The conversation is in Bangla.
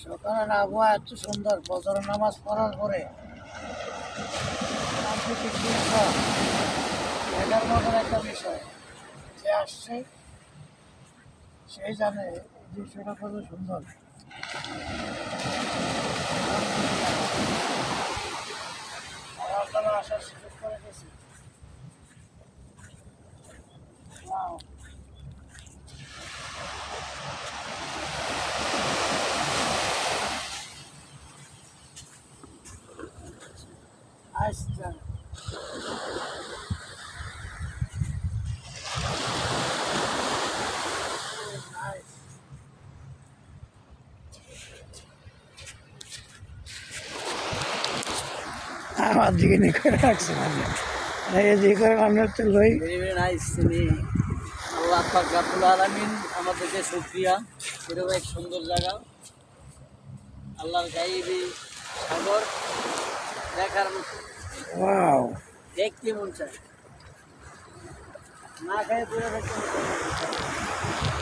সকালের আবহাওয়া এত সুন্দর, ফজরের নামাজ পড়ার পরে প্রাকৃতিক দৃশ্য দেখার মতন একটা বিষয়। যে আসছে সেই জানে এই দৃশ্যটা কত সুন্দর। আপনারা আসার সুযোগ করে গেছি। Wow. Nice. Nice. আমার দিকে নিয়ে করে রাখছে মানে এই যে করে আমরা তো লই ভেরি নাইস। তিনি আল্লাহ পাক রব্বুল আলামিন আমাদেরকে শুকরিয়া। এরকম এক সুন্দর জায়গা, আল্লাহর গায়েবী সাগর দেখার মতো, ওয়াও দেখতে মন চায়, না খায় পুরো দেখতে মন চায়।